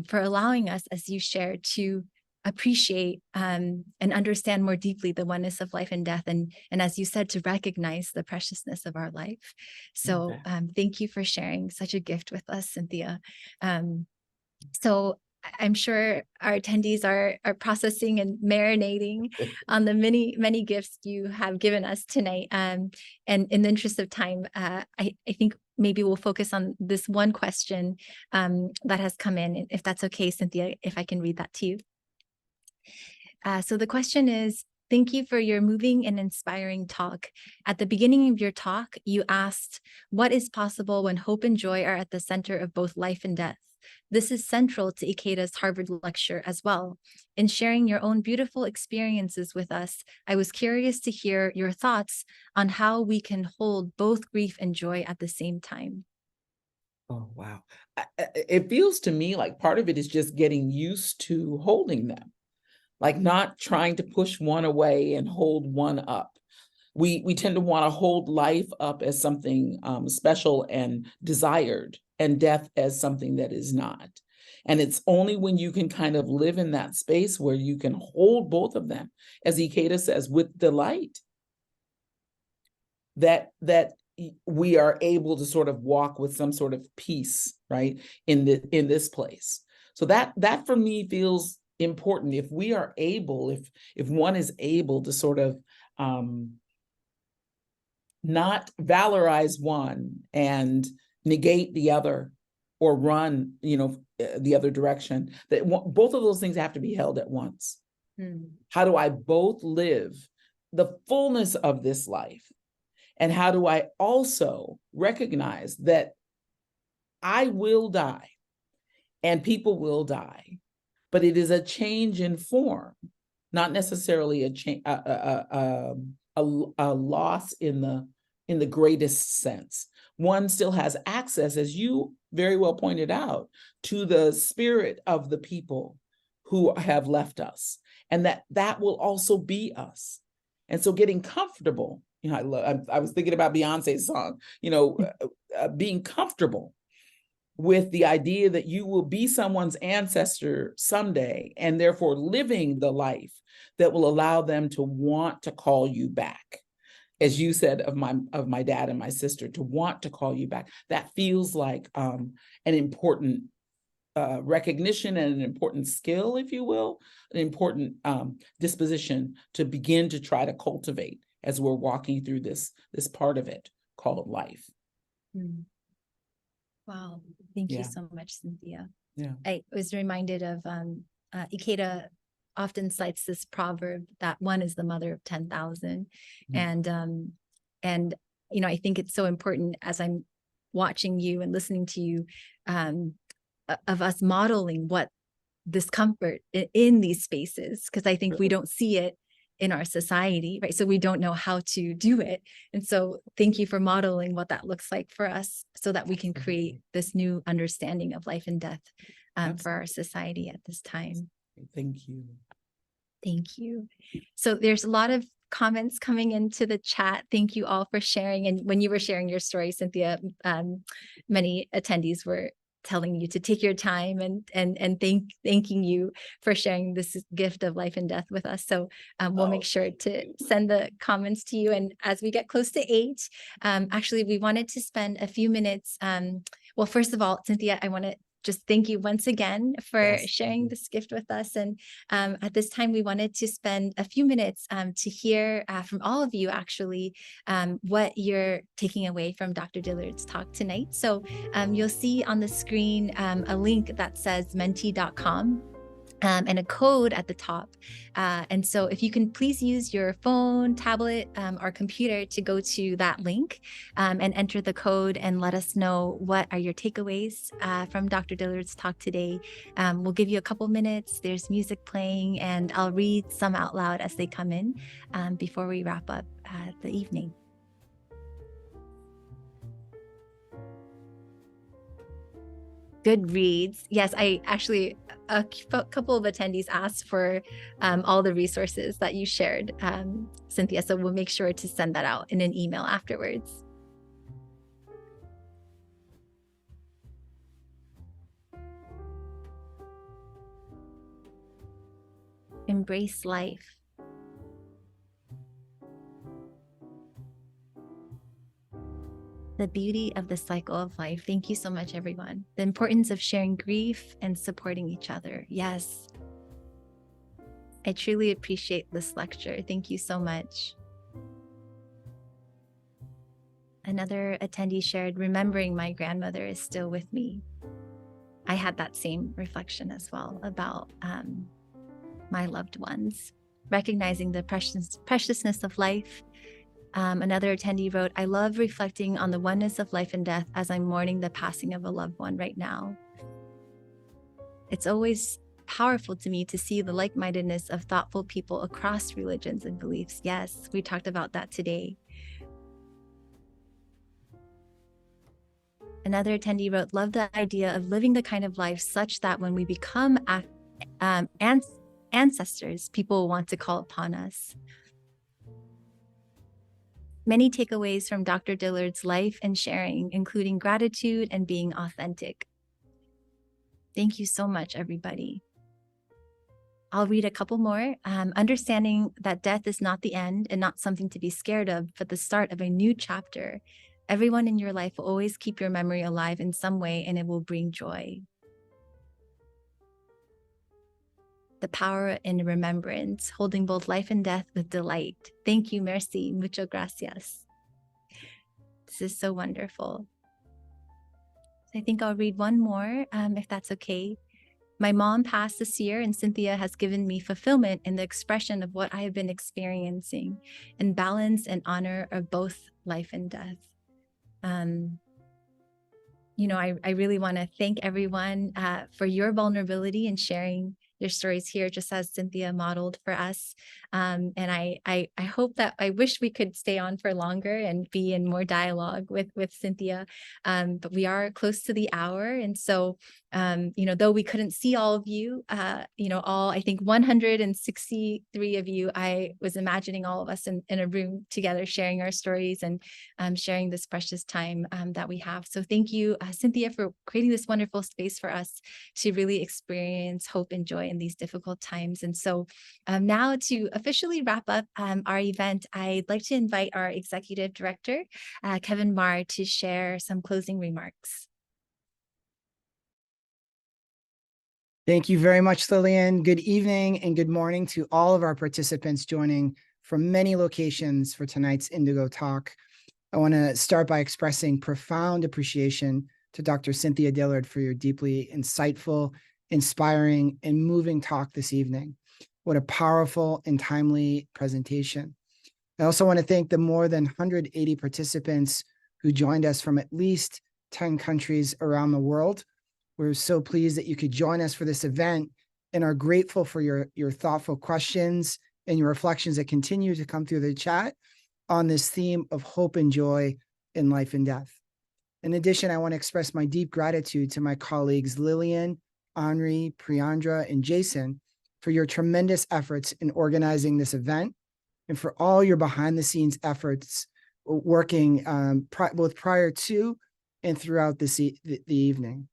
[SPEAKER 1] for allowing us, as you shared, to appreciate and understand more deeply the oneness of life and death. And as you said, to recognize the preciousness of our life. So thank you for sharing such a gift with us, Cynthia. So I'm sure our attendees are processing and marinating on the many gifts you have given us tonight. And in the interest of time, I think maybe we'll focus on this one question that has come in, if that's okay, Cynthia, if I can read that to you. So the question is, thank you for your moving and inspiring talk. At the beginning of your talk, you asked, what is possible when hope and joy are at the center of both life and death? This is central to Ikeda's Harvard lecture as well. In sharing your own beautiful experiences with us, I was curious to hear your thoughts on how we can hold both grief and joy at the same time.
[SPEAKER 2] Oh, wow. It feels to me like part of it is just getting used to holding them, like not trying to push one away and hold one up. We tend to want to hold life up as something special and desired, and death as something that is not. And it's only when you can kind of live in that space where you can hold both of them, as Ikeda says, with delight, that we are able to sort of walk with some sort of peace, right, in this place. So that for me feels important. If we are able, if one is able to sort of not valorize one and negate the other, or run, the other direction, that both of those things have to be held at once. How do I both live the fullness of this life? And how do I also recognize that I will die and people will die, but it is a change in form, not necessarily a loss in the greatest sense. One still has access, as you very well pointed out, to the spirit of the people who have left us, and that will also be us. And so getting comfortable, I was thinking about Beyonce's song, being comfortable with the idea that you will be someone's ancestor someday, and therefore living the life that will allow them to want to call you back. As you said of my dad and my sister, to want to call you back. That feels like an important recognition and an important skill, if you will, an important disposition to begin to try to cultivate as we're walking through this part of it called life.
[SPEAKER 1] Wow. Thank you so much, Cynthia.
[SPEAKER 2] Yeah.
[SPEAKER 1] I was reminded of Ikeda often cites this proverb that one is the mother of 10,000. And I think it's so important, as I'm watching you and listening to you, of us modeling what this comfort in these spaces, because I think we don't see it in our society, right? So we don't know how to do it. And so thank you for modeling what that looks like for us, so that we can create this new understanding of life and death for our society at this time.
[SPEAKER 2] Thank you.
[SPEAKER 1] Thank you. So there's a lot of comments coming into the chat. Thank you all for sharing. And when you were sharing your story, Cynthia, many attendees were telling you to take your time and thanking you for sharing this gift of life and death with us. So we'll make sure to send the comments to you. And as we get close to 8, actually, we wanted to spend a few minutes. Well, first of all, Cynthia, I want to just thank you once again for sharing this gift with us. And at this time, we wanted to spend a few minutes to hear from all of you, actually, what you're taking away from Dr. Dillard's talk tonight. So you'll see on the screen a link that says menti.com. and a code at the top. And so if you can please use your phone, tablet, or computer to go to that link and enter the code and let us know what are your takeaways from Dr. Dillard's talk today. We'll give you a couple minutes. There's music playing, and I'll read some out loud as they come in before we wrap up the evening. Good reads. Yes, I actually, a couple of attendees asked for all the resources that you shared, Cynthia. So we'll make sure to send that out in an email afterwards. Embrace life. The beauty of the cycle of life. Thank you so much, everyone. The importance of sharing grief and supporting each other. Yes. I truly appreciate this lecture. Thank you so much. Another attendee shared, remembering my grandmother is still with me. I had that same reflection as well about my loved ones, recognizing the preciousness of life. Another attendee wrote, I love reflecting on the oneness of life and death as I'm mourning the passing of a loved one right now. It's always powerful to me to see the like-mindedness of thoughtful people across religions and beliefs. Yes, we talked about that today. Another attendee wrote, love the idea of living the kind of life such that when we become ancestors, people want to call upon us. Many takeaways from Dr. Dillard's life and sharing, including gratitude and being authentic. Thank you so much, everybody. I'll read a couple more. Understanding that death is not the end and not something to be scared of, but the start of a new chapter. Everyone in your life will always keep your memory alive in some way, and it will bring joy. The power in remembrance, holding both life and death with delight. Thank you, merci, muchas gracias. This is so wonderful. I think I'll read one more, if that's okay. My mom passed this year, and Cynthia has given me fulfillment in the expression of what I have been experiencing, and balance and honor of both life and death. I really want to thank everyone for your vulnerability and sharing your stories here, just as Cynthia modeled for us. And I hope that, I wish we could stay on for longer and be in more dialogue with Cynthia. But we are close to the hour. And so, though we couldn't see all of you, all, I think 163 of you, I was imagining all of us in a room together, sharing our stories and sharing this precious time that we have. So thank you, Cynthia, for creating this wonderful space for us to really experience hope and joy in these difficult times. And so now, to officially wrap up our event, I'd like to invite our Executive Director, Kevin Marr, to share some closing remarks.
[SPEAKER 3] Thank you very much, Lillian. Good evening and good morning to all of our participants joining from many locations for tonight's Indigo talk. I want to start by expressing profound appreciation to Dr. Cynthia Dillard for your deeply insightful, inspiring, and moving talk this evening. What a powerful and timely presentation. I also want to thank the more than 180 participants who joined us from at least 10 countries around the world. We're so pleased that you could join us for this event and are grateful for your thoughtful questions and your reflections that continue to come through the chat on this theme of hope and joy in life and death. In addition, I want to express my deep gratitude to my colleagues Lillian, Henri, Priandra, and Jason for your tremendous efforts in organizing this event and for all your behind-the-scenes efforts working both prior to and throughout the evening.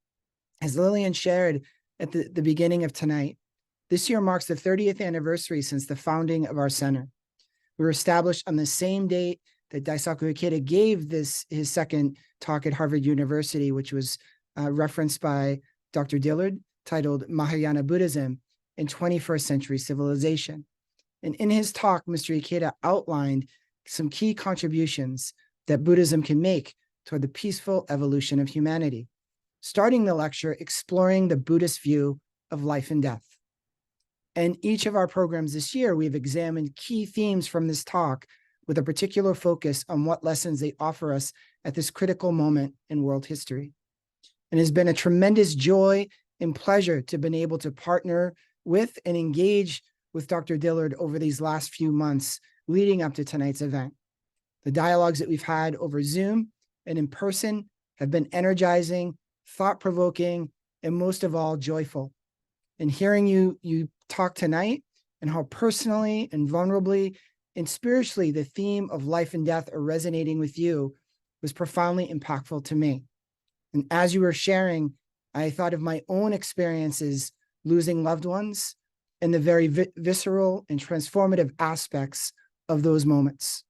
[SPEAKER 3] As Lillian shared at the beginning of tonight, this year marks the 30th anniversary since the founding of our center. We were established on the same date that Daisaku Ikeda gave his second talk at Harvard University, which was referenced by Dr. Dillard, titled Mahayana Buddhism in 21st Century Civilization. And in his talk, Mr. Ikeda outlined some key contributions that Buddhism can make toward the peaceful evolution of humanity, starting the lecture exploring the Buddhist view of life and death. And each of our programs this year, we've examined key themes from this talk with a particular focus on what lessons they offer us at this critical moment in world history. And it has been a tremendous joy and pleasure to have been able to partner with and engage with Dr. Dillard over these last few months leading up to tonight's event. The dialogues that we've had over Zoom and in person have been energizing, thought-provoking, and most of all, joyful. And hearing you talk tonight and how personally and vulnerably and spiritually the theme of life and death are resonating with you was profoundly impactful to me. And as you were sharing, I thought of my own experiences losing loved ones and the very visceral and transformative aspects of those moments.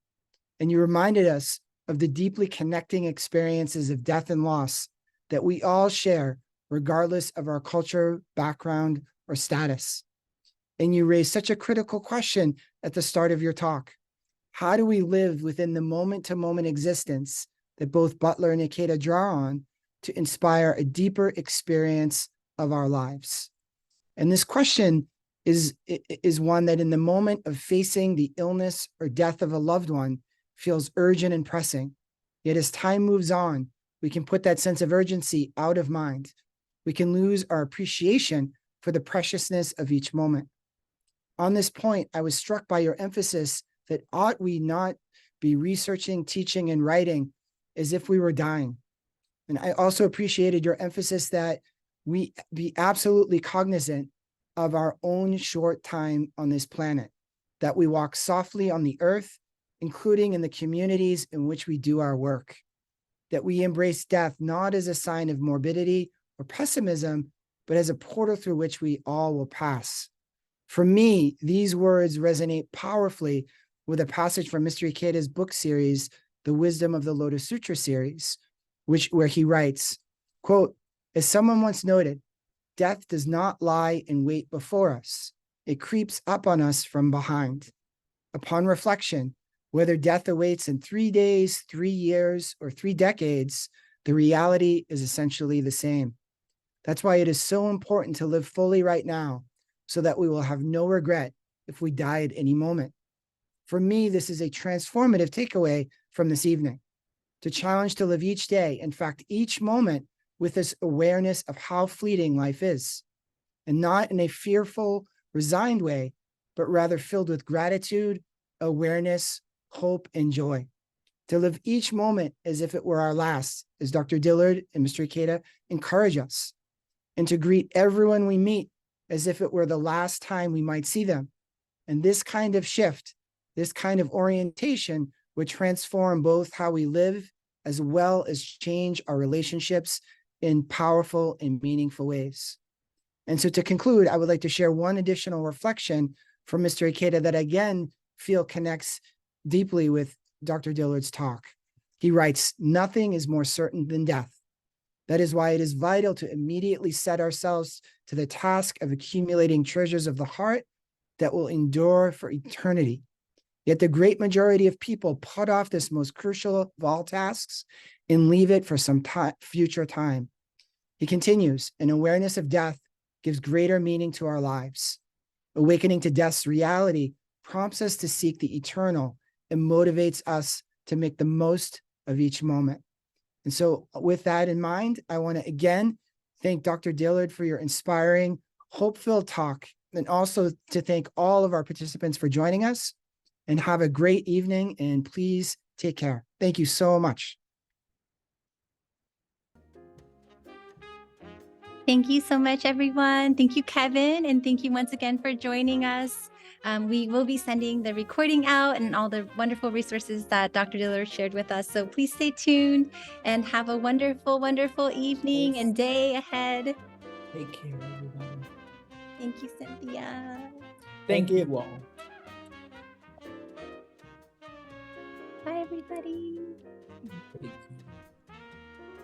[SPEAKER 3] And you reminded us of the deeply connecting experiences of death and loss that we all share, regardless of our culture, background, or status. And you raised such a critical question at the start of your talk. How do we live within the moment-to-moment existence that both Butler and Ikeda draw on to inspire a deeper experience of our lives? And this question is one that in the moment of facing the illness or death of a loved one feels urgent and pressing. Yet as time moves on, we can put that sense of urgency out of mind. We can lose our appreciation for the preciousness of each moment. On this point, I was struck by your emphasis that ought we not be researching, teaching, and writing as if we were dying. And I also appreciated your emphasis that we be absolutely cognizant of our own short time on this planet, that we walk softly on the earth, including in the communities in which we do our work, that we embrace death not as a sign of morbidity or pessimism, but as a portal through which we all will pass. For me, these words resonate powerfully with a passage from Mr. Ikeda's book series, The Wisdom of the Lotus Sutra series, where he writes, quote, "As someone once noted, death does not lie in wait before us. It creeps up on us from behind. Upon reflection, whether death awaits in 3 days, 3 years, or 3 decades, the reality is essentially the same. That's why it is so important to live fully right now, so that we will have no regret if we die at any moment." For me, this is a transformative takeaway from this evening, to challenge to live each day, in fact, each moment, with this awareness of how fleeting life is, and not in a fearful, resigned way, but rather filled with gratitude, awareness, hope, and joy. To live each moment as if it were our last, as Dr. Dillard and Mr. Ikeda encourage us, and to greet everyone we meet as if it were the last time we might see them. And this kind of shift, this kind of orientation would transform both how we live as well as change our relationships in powerful and meaningful ways. And so to conclude, I would like to share one additional reflection from Mr. Ikeda that again feel connects deeply with Dr. Dillard's talk. He writes, "Nothing is more certain than death. That is why it is vital to immediately set ourselves to the task of accumulating treasures of the heart that will endure for eternity. Yet the great majority of people put off this most crucial of all tasks and leave it for some future time." He continues, "An awareness of death gives greater meaning to our lives. Awakening to death's reality prompts us to seek the eternal and motivates us to make the most of each moment." And so with that in mind, I want to again thank Dr. Dillard for your inspiring, hope-filled talk, and also to thank all of our participants for joining us. And have a great evening, and please take care. Thank you so much.
[SPEAKER 1] Thank you so much, everyone. Thank you, Kevin. And thank you once again for joining us. We will be sending the recording out and all the wonderful resources that Dr. Dillard shared with us. So please stay tuned and have a wonderful, wonderful evening and day ahead.
[SPEAKER 2] Take care, everybody.
[SPEAKER 1] Thank you, Cynthia.
[SPEAKER 2] Thank you all.
[SPEAKER 1] Bye, everybody.
[SPEAKER 2] Take care.